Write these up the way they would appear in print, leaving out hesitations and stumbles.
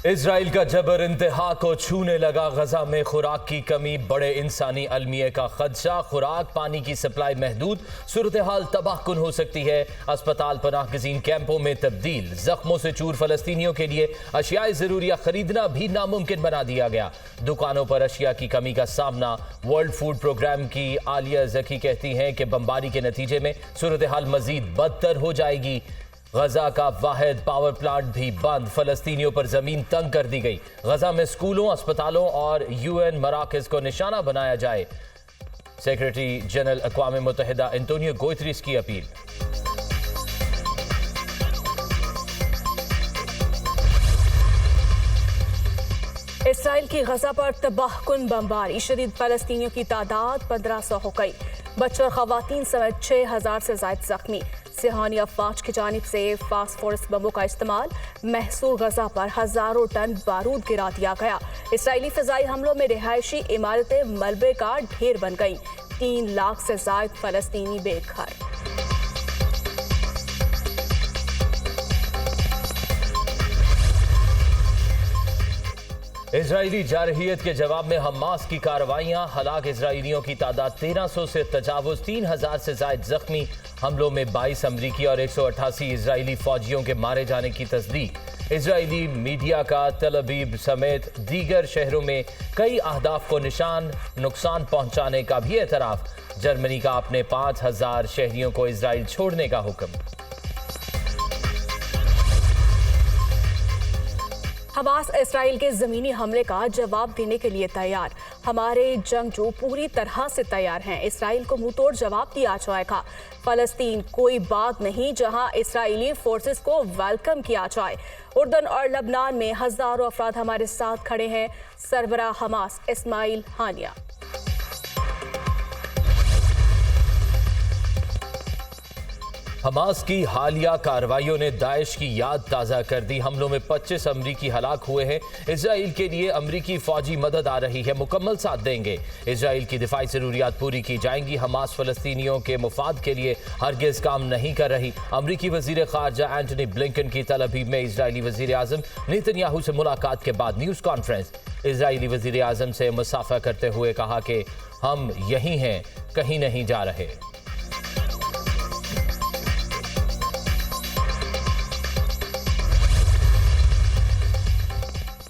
Israel का जबर इंतहा को छूने लगा। गजा में खुराक की कमी, बड़े इंसानी अलमिये का खदशा, खुराक पानी की सप्लाई महदूद, सूरत हाल तबाहकुन हो सकती है। अस्पताल पनाह गजीन कैंपों में तब्दील, जख्मों से चूर फलस्तीनियों के लिए अशियाए ज़रूरिया खरीदना भी नामुमकिन बना दिया गया। दुकानों पर अशिया की कमी का सामना। वर्ल्ड फूड प्रोग्राम की आलिया जकी कहती हैं कि बमबारी के नतीजे में सूरत हाल मजीद बदतर हो जाएगी। गजा का वाहिद पावर प्लांट भी बंद, फलस्तीनियों पर जमीन तंग कर दी गई। गजा में स्कूलों, अस्पतालों और UN मराकज़ को निशाना बनाया जाए, सेक्रेटरी जनरल अक़वाम मुत्तहिदा एंटोनियो गुतेरेस की अपील। इसराइल की गजा पर तबाहकुन बमबारी, शदीद फलस्तीनियों की तादाद 1500 हो गई। बच्चे और खवातीन समेत 6000 से ज़ायद जख्मी। सिहानी अफवाज की जानिब से फास्फोरस बमों का इस्तेमाल, महसूर गजा पर हजारों टन बारूद गिरा दिया गया। इसराइली फ़िज़ाई हमलों में रिहायशी इमारतें मलबे का ढेर बन गईं। 3 लाख से ज़ायद फलस्तीनी बेघर। इजरायली जारहियत के जवाब में हमास की कार्रवाइयां, हलाक इजरायलियों की तादाद 1300 से तजावुज, 3000 से जायद जख्मी। हमलों में 22 अमरीकी और 188 इजरायली फौजियों के मारे जाने की तस्दीक। इजरायली मीडिया का तल अवीव समेत दीगर शहरों में कई अहदाफ को नुकसान पहुंचाने का भी एतराफ। जर्मनी का अपने 5000 शहरियों को इजराइल छोड़ने का हुक्म। हमास इसराइल के ज़मीनी हमले का जवाब देने के लिए तैयार। हमारे जंगजू पूरी तरह से तैयार हैं। इसराइल को मुंहतोड़ जवाब दिया जाएगा। फ़लस्तीन कोई बात नहीं जहां इसराइली फोर्सेस को वेलकम किया जाए। उर्दन और लबनान में हज़ारों अफराद हमारे साथ खड़े हैं। सरबरा हमास इस्माइल हानिया। हमास की हालिया कार्रवाइयों ने दाइश की याद ताज़ा कर दी। हमलों में 25 अमरीकी हलाक हुए हैं। इजराइल के लिए अमरीकी फौजी मदद आ रही है, मुकम्मल साथ देंगे। इजराइल की दिफाई ज़रूरियात पूरी की जाएंगी। हमास फ़लस्तीनियों के मुफाद के लिए हरगिज़ काम नहीं कर रही। अमरीकी वज़ीर ख़ारजा एंटनी ब्लिंकन की तल अवीव में इजरायली वज़ीर आज़म नेतन्याहू से मुलाकात के बाद न्यूज़ कॉन्फ्रेंस। इजरायली वज़ीर आज़म से मुसाफा करते हुए कहा कि हम यहीं हैं, कहीं नहीं जा रहे।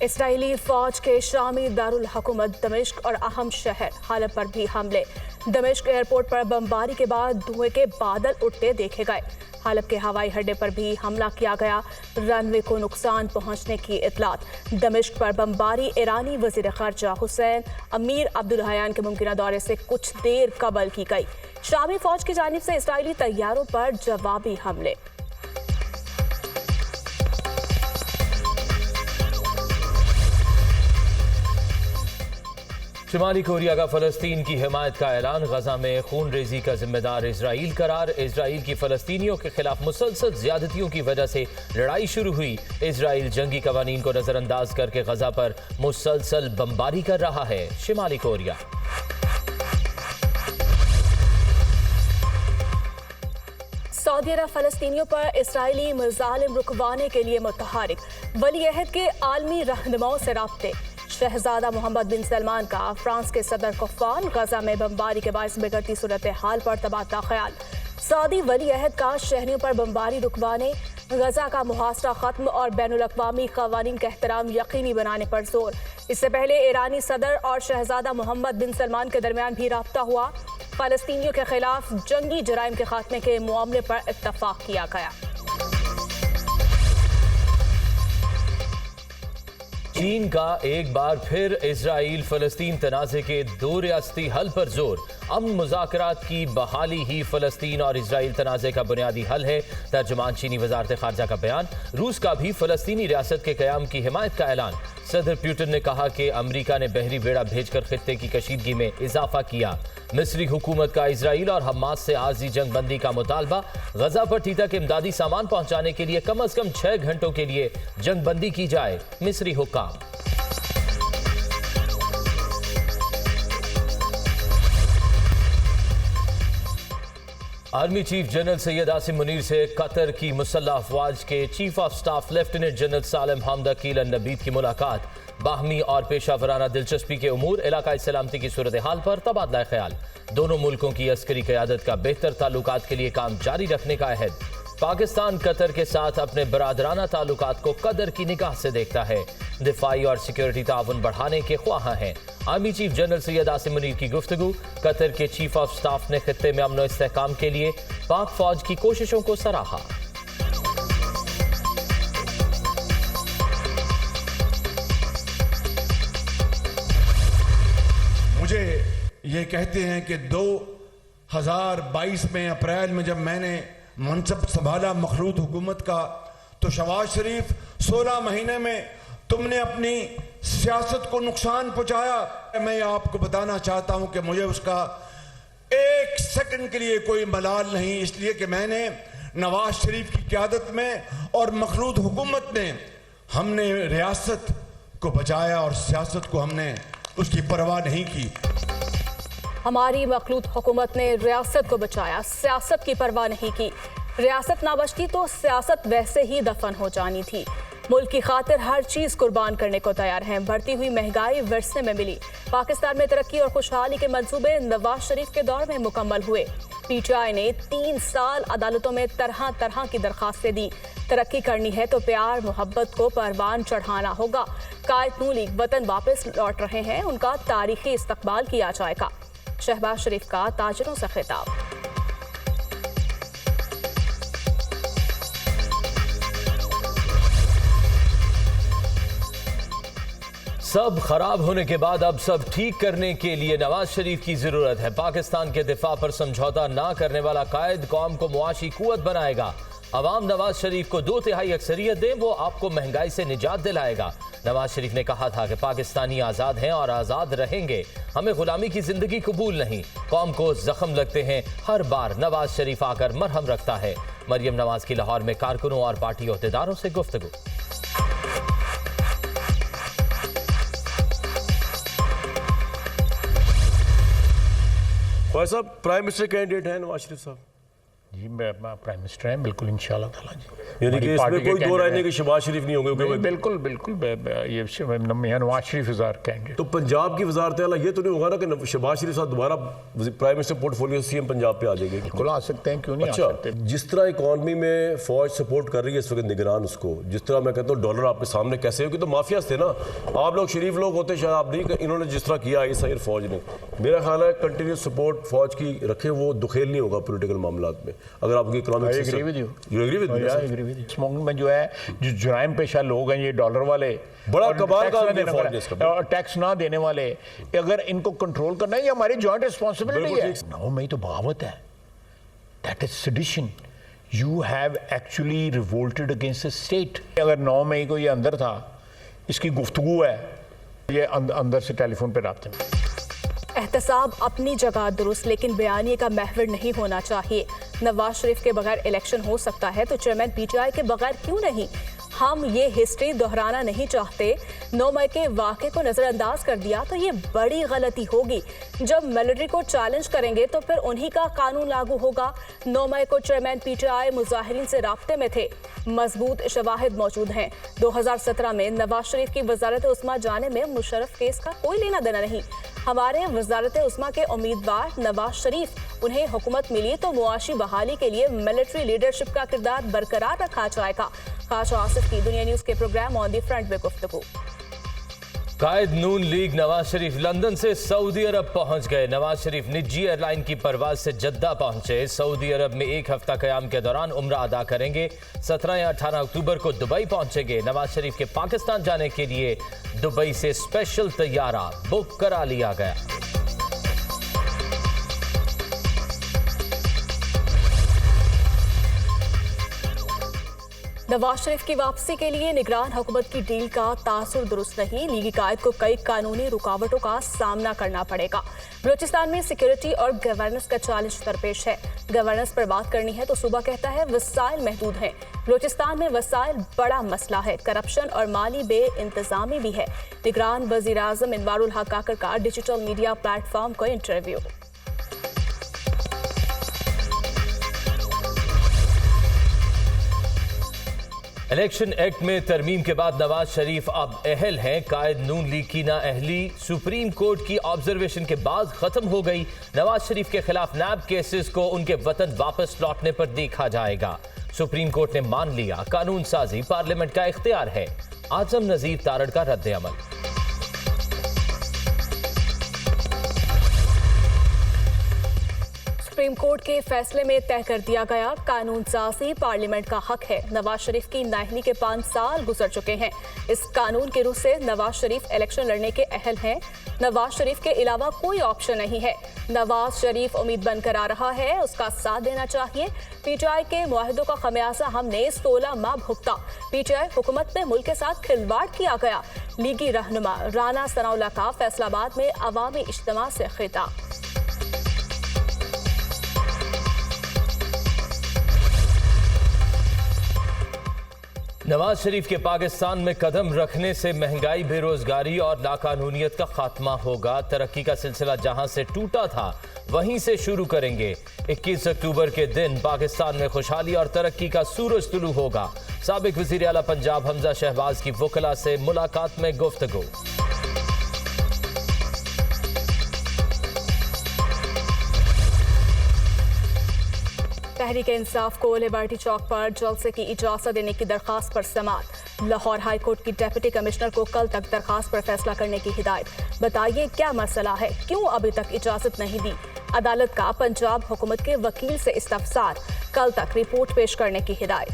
इसराइली फौज के शामी दारुल हुकूमत दमिश्क और अहम शहर हलब पर भी हमले। दमिश्क एयरपोर्ट पर बमबारी के बाद धुएं के बादल उठते देखे गए। हलब के हवाई अड्डे पर भी हमला किया गया, रनवे को नुकसान पहुंचने की इतलात। दमिश्क पर बमबारी ईरानी वज़ीर ख़ारजा हुसैन अमीर अब्दुल्लाहियान के मुमकिन दौरे से कुछ देर कबल की गई। शामी फौज की जानिब से इसराइली तैयारों पर जवाबी हमले। शुमाली कोरिया का फ़लस्तीन की हिमायत का ऐलान, गजा में खून रेजी का जिम्मेदार इजराइल करार। इजराइल की फ़लस्तीनियों के खिलाफ मुसलसल ज्यादतियों की वजह से लड़ाई शुरू हुई। इजराइल जंगी कवानीन को नज़रअंदाज करके गजा पर मुसलसल बमबारी कर रहा है। शुमाली कोरिया सऊदी अरब फ़लस्तीनियों पर इसराइली मज़ालिम रुकवाने के लिए मुतहरिक। वली अहद के आलमी रहनुमाओं से राब्ते। शहजादा मोहम्मद बिन सलमान का फ्रांस के सदर को फ़ोन। गजा में बमबारी के बायस बिगड़ती सूरत हाल पर तबादला ख्याल। सऊदी वली अहद का शहरियों पर बमबारी रुकवाने, गजा का मुहासरा खत्म और बैनुल अक़वामी क़वानीन का एहतराम यकीनी बनाने पर जोर। इससे पहले ईरानी सदर और शहजादा मोहम्मद बिन सलमान के दरमियान भी राब्ता हुआ। फ़लस्तीनियों के खिलाफ जंगी जराइम के खात्मे के मामले पर इत्तफ़ाक़ किया गया। चीन का एक बार फिर इजराइल फ़लस्तीन तनाज़े के 2 रियासती हल पर जोर। अमन मुज़ाकरात की बहाली ही फ़लस्तीन और इजराइल तनाज़े का बुनियादी हल है, तर्जुमान चीनी वज़ारत ख़ारजा का बयान। रूस का भी फ़लस्तीनी रियासत के क़याम की हिमायत का ऐलान। सदर पुतिन ने कहा कि अमरीका ने बहरी बेड़ा भेजकर खित्ते की कशीदगी में इजाफा किया। मिस्री हुकूमत का इजराइल और हमास से आर्जी जंग बंदी का मुतालबा। गजा पट्टी तक इमदादी सामान पहुंचाने के लिए कम अज कम 6 घंटों के लिए जंग बंदी की जाए। मिस्री हुक्काम। Army chief general Syed Asim Munir से कतर की मुसल्लह अफवाज के chief of staff lieutenant general Salim Hamad Aqeel Nabit की मुलाकात। बाहमी और पेशा वराना दिलचस्पी के उमूर, इलाकाई सलामती की सूरत हाल पर तबादला ख्याल। दोनों मुल्कों की अस्करी क़यादत का बेहतर ताल्लुकात के लिए काम जारी रखने का अहद। पाकिस्तान कतर के साथ अपने बरादराना ताल्लुकात को कदर की निगाह से देखता है। दिफाई और सिक्योरिटी ताउन बढ़ाने के ख्वाहां हैं। Army chief general Syed Asim Munir की गुफ्तगू। कतर के चीफ ऑफ स्टाफ ने खित्ते में अमन और इस्तेहकाम के लिए पाक फौज की कोशिशों को सराहा। मुझे ये कहते हैं कि 2022 में अप्रैल में जब मैंने मनसब संभाला मखलूत हुकूमत का, तो शहबाज शरीफ 16 महीने में तुमने अपनी सियासत को नुकसान पहुंचाया। मैं आपको बताना चाहता हूं कि मुझे उसका एक सेकंड के लिए कोई मलाल नहीं, इसलिए कि मैंने नवाज शरीफ की क़यादत में और मखलूत हुकूमत ने हमने रियासत को बचाया और सियासत को हमने उसकी परवाह नहीं की। हमारी मखलूत हुकूमत ने रियासत को बचाया, सियासत की परवाह नहीं की। रियासत ना बचती तो सियासत वैसे ही दफन हो जानी थी। मुल्क की खातिर हर चीज कुर्बान करने को तैयार हैं। बढ़ती हुई महंगाई विरसे में मिली। पाकिस्तान में तरक्की और खुशहाली के मंसूबे नवाज शरीफ के दौर में मुकम्मल हुए। पीटीआई ने 3 साल अदालतों में तरह तरह की दरखास्तें दी। तरक्की करनी है तो प्यार मोहब्बत को परवान चढ़ाना होगा। कायद नून लीग वतन वापस लौट रहे हैं, उनका तारीखी इस्तकबाल किया जाएगा। शहबाज शरीफ का ताजिरों से खिताब। सब खराब होने के बाद अब सब ठीक करने के लिए नवाज शरीफ की जरूरत है। पाकिस्तान के दिफा पर समझौता ना करने वाला कायद कौम को मुआशी कुव्वत बनाएगा। अवाम नवाज शरीफ को 2/3 अक्सरियत दें, वो आपको महंगाई से निजात दिलाएगा। नवाज शरीफ ने कहा था कि पाकिस्तानी आज़ाद हैं और आज़ाद रहेंगे। हमें गुलामी की जिंदगी कबूल नहीं। कौम को जख्म लगते हैं, हर बार नवाज शरीफ आकर मरहम रखता है। मरियम नवाज की लाहौर में कारकुनों और पार्टी अहदेदारों से गुफ्तगू। Khwaja Sahab, prime minister candidate हैं नवाज शरीफ साहब? जी, मैं प्राइम मिनिस्टर हैं बिल्कुल, इंशाल्लाह ताला जी। यानी कि इसमें कोई दो राय नहीं कि शहबाज शरीफ नहीं होंगे? बिल्कुल बिल्कुल, ये Nawaz Sharif is our candidate. तो पंजाब की वजारत आला ये तो नहीं होगा ना कि शहबाज शरीफ साहब दोबारा prime minister portfolio CM Punjab पे आ जाएंगे? बिल्कुल आ सकते हैं, क्यों नहीं आ सकते। जिस तरह इकॉनमी में फौज सपोर्ट कर रही है इस वक्त निगरान उसको, जिस तरह मैं कहता हूँ डॉलर आपके सामने कैसे हो, कि तो माफियाज थे ना, आप लोग शरीफ लोग होते शायद आप नहीं, इन्होंने जिस तरह किया इस फौज ने, मेरा ख्याल है कंटिन्यूस सपोर्ट फौज की रखे, वो दुखेल नहीं होगा पॉलिटिकल मामलात में। अगर आपकी इकोनॉमिक में जो है जो जुराइम पेशा लोग हैं, ये डॉलर वाले, बड़ा कमाल का टैक्स ना देने वाले, अगर इनको कंट्रोल करना है, ये हमारी जॉइंट रिस्पांसिबिलिटी है। 9 मई तो बगावत है, that is sedition. You have actually revolted against the state. अगर 9 मई को ये अंदर था, इसकी गुफ्तगू है, ये अंदर से टेलीफोन पे राब्ते में। एहतसाब अपनी जगह दुरुस्त, लेकिन बयानिए का महवर नहीं होना चाहिए। नवाज शरीफ के बगैर इलेक्शन हो सकता है तो चेयरमैन पीटीआई के बगैर क्यों नहीं? हम ये हिस्ट्री दोहराना नहीं चाहते। 9 मई के वाक़े को नज़रअंदाज कर दिया तो ये बड़ी गलती होगी। जब मिलिट्री को चैलेंज करेंगे तो फिर उन्हीं का कानून लागू होगा। 9 मई को चेयरमैन पीटीआई मुजाहिरीन से राब्ते में थे, मजबूत शवाहिद मौजूद हैं। 2017 में नवाज शरीफ की वजारत उस्मा जाने में मुशर्रफ केस का कोई लेना देना नहीं। हमारे वजारत उस्मा के उम्मीदवार नवाज शरीफ, उन्हें हुकूमत मिली तो मुआशी बहाली के लिए मिलिट्री लीडरशिप का किरदार बरकरार रखा जाएगा। ख्वाजा आसिफ की दुनिया न्यूज के प्रोग्राम ऑन द फ्रंट में गुफ्तगू। कायद नून लीग नवाज शरीफ लंदन से सऊदी अरब पहुंच गए। नवाज शरीफ निजी एयरलाइन की परवाज से जद्दा पहुंचे। सऊदी अरब में 1 हफ्ता क़याम के दौरान उम्रा अदा करेंगे। 17 या 18 अक्टूबर को दुबई पहुंचेंगे। नवाज शरीफ के पाकिस्तान जाने के लिए दुबई से स्पेशल तैयारा बुक करा लिया गया। नवाज शरीफ की वापसी के लिए निगरान हुकूमत की डील का तासुर दुरुस्त नहीं। लीगी कायद को कई कानूनी रुकावटों का सामना करना पड़ेगा। बलूचिस्तान में सिक्योरिटी और गवर्नेंस का चैलेंज दरपेश है। गवर्नेंस पर बात करनी है तो सूबा कहता है वसाइल महदूद हैं। बलूचिस्तान में वसाइल बड़ा मसला है, करप्शन और माली बेइंतजामी भी है। निगरान वजीर आजम इनवारुल हक काकर का डिजिटल मीडिया प्लेटफॉर्म को इंटरव्यू। इलेक्शन एक्ट में तरमीम के बाद नवाज शरीफ अब अहल हैं। कायद नून लीग की नाअहली सुप्रीम कोर्ट की ऑब्जर्वेशन के बाद खत्म हो गई। नवाज शरीफ के खिलाफ नैब केसेस को उनके वतन वापस लौटने पर देखा जाएगा। सुप्रीम कोर्ट ने मान लिया कानून साजी पार्लियामेंट का इख्तियार है। आजम नजीर तारड़ का रद्द अमल। सुप्रीम कोर्ट के फैसले में तय कर दिया गया कानून साजी पार्लियामेंट का हक है। नवाज शरीफ की नाअहली के 5 साल गुजर चुके हैं। इस कानून के रूह से नवाज शरीफ इलेक्शन लड़ने के अहल हैं। नवाज शरीफ के अलावा कोई ऑप्शन नहीं है। नवाज शरीफ उम्मीद बनकर आ रहा है, उसका साथ देना चाहिए। पीटीआई के मुआहदों का खमियाजा हमने 16 माह भुगता। पीटीआई हुकूमत में मुल्क के साथ खिलवाड़ किया गया। लीगी रहनुमा राना सनाउल्लाह का फैसलाबाद में अवामी इज्तिमा से खिताब। नवाज शरीफ के पाकिस्तान में कदम रखने से महंगाई, बेरोजगारी और नाकानूनियत का खात्मा होगा। तरक्की का सिलसिला जहां से टूटा था वहीं से शुरू करेंगे। 21 अक्टूबर के दिन पाकिस्तान में खुशहाली और तरक्की का सूरज तुलू होगा। साबिक वजीर आला पंजाब हमजा शहबाज की वकला से मुलाकात में गुफ्तगू। तहरीक इंसाफ को लिबर्टी चौक पर जलसे की इजाजत देने की दरखास्त पर समाअत। लाहौर हाई कोर्ट की डिप्टी कमिश्नर को कल तक दरखास्त पर फैसला करने की हिदायत। बताइए क्या मसला है, क्यों अभी तक इजाजत नहीं दी। अदालत का पंजाब हुकूमत के वकील से इस्तफसार, कल तक रिपोर्ट पेश करने की हिदायत।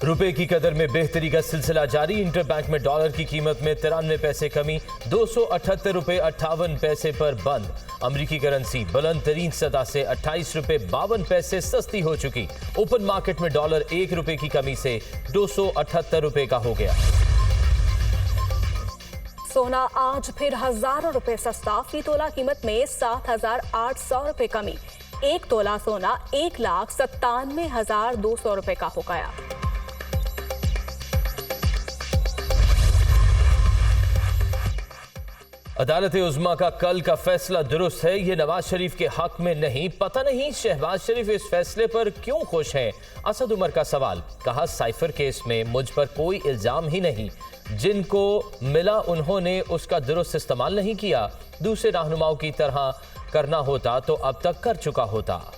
रुपए की कदर में बेहतरी का सिलसिला जारी। इंटरबैंक में डॉलर की कीमत में 93 पैसे कमी, 278 रुपए 58 पैसे पर बंद। अमरीकी करेंसी बुलंद तरीन सतह से 28 रुपए 52 पैसे सस्ती हो चुकी। ओपन मार्केट में डॉलर 1 रुपए की कमी से 278 रुपए का हो गया। सोना आज फिर हजारों रुपए सस्ता। फी तोला कीमत में 7,800 रुपए कमी। 1 तोला सोना 1,97,200 रुपए का हो गया। अदालत उज़्मा का कल का फैसला दुरुस्त है, ये नवाज शरीफ के हक में नहीं। पता नहीं शहबाज शरीफ इस फैसले पर क्यों खुश हैं। असद उमर का सवाल, कहा साइफर केस में मुझ पर कोई इल्जाम ही नहीं। जिनको मिला उन्होंने उसका दुरुस्त इस्तेमाल नहीं किया। दूसरे रहनुमाओं की तरह करना होता तो अब तक कर चुका होता।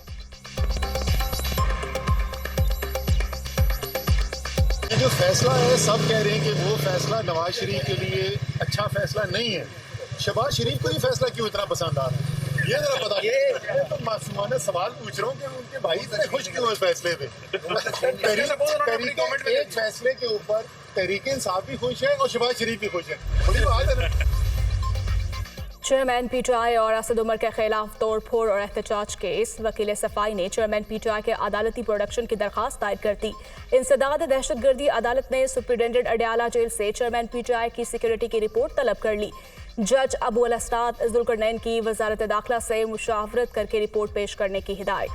ये जो फैसला है, सब कह रहे हैं कि वो फैसला नवाज शरीफ के लिए अच्छा फैसला नहीं है। शहबाज शरीफ को ये फैसला क्यों इतना पसंद आ रहा है, ये जरा बता। ये तो मासूमाना सवाल पूछ रहा हूँ कि उनके भाई इतने खुश क्यों इस फैसले पे। एक फैसले के ऊपर तहरीक इंसाफ भी खुश है और शहबाज शरीफ भी खुश है। बड़ी बात है ना। चेयरमैन पीटीआई और असद उमर के खिलाफ तोड़फोड़ और एहतजाज केस। वकील सफाई ने चेयरमैन पीटीआई के अदालती प्रोडक्शन की दरखास्त दायर कर दी। इंसदाद दहशतगर्दी अदालत ने सुप्रिटेंडेंट अडयाला जेल से चेयरमैन पीटीआई की सिक्योरिटी की रिपोर्ट तलब कर ली। जज अबू अल-अस्ताद जुल्करनैन की वजारत दाखिला से मुशावरत करके रिपोर्ट पेश करने की हिदायत।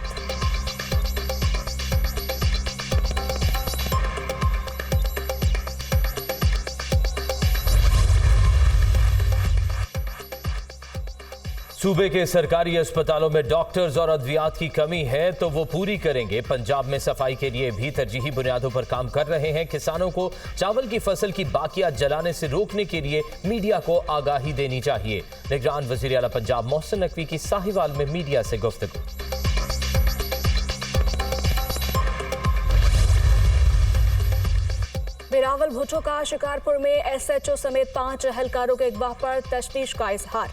सूबे के सरकारी अस्पतालों में डॉक्टर्स और अद्वियात की कमी है तो वो पूरी करेंगे। पंजाब में सफाई के लिए भी तरजीही बुनियादों पर काम कर रहे हैं। किसानों को चावल की फसल की बाकियात जलाने से रोकने के लिए मीडिया को आगाही देनी चाहिए। निगरान वजीर आला पंजाब मोहसिन नकवी की साहिवाल में मीडिया से गुफ्तगू। बिलावल भुट्टो का शिकारपुर में एसएचओ समेत 5 अहलकारों के अगवा पर तशवीश का इजहार।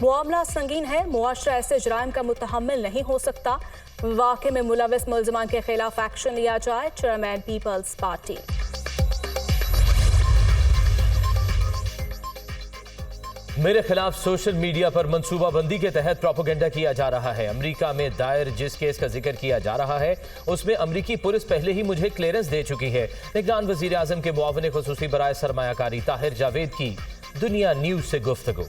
मामला संगीन है, मुआशरा ऐसे जुराइम का मुतहम्मिल नहीं हो सकता। वाक़े में मुलविस मुल्ज़िमान के खिलाफ एक्शन लिया जाए। Chairman people's party. मेरे खिलाफ सोशल मीडिया पर मंसूबाबंदी के तहत प्रोपेगेंडा किया जा रहा है। अमेरिका में दायर जिस केस का जिक्र किया जा रहा है उसमें अमेरिकी पुलिस पहले ही मुझे क्लियरेंस दे चुकी है। निगरान वजीर आजम के मुआविन खुसूसी बराए सरमायाकारी ताहिर जावेद की दुनिया न्यूज से गुफ्तगू।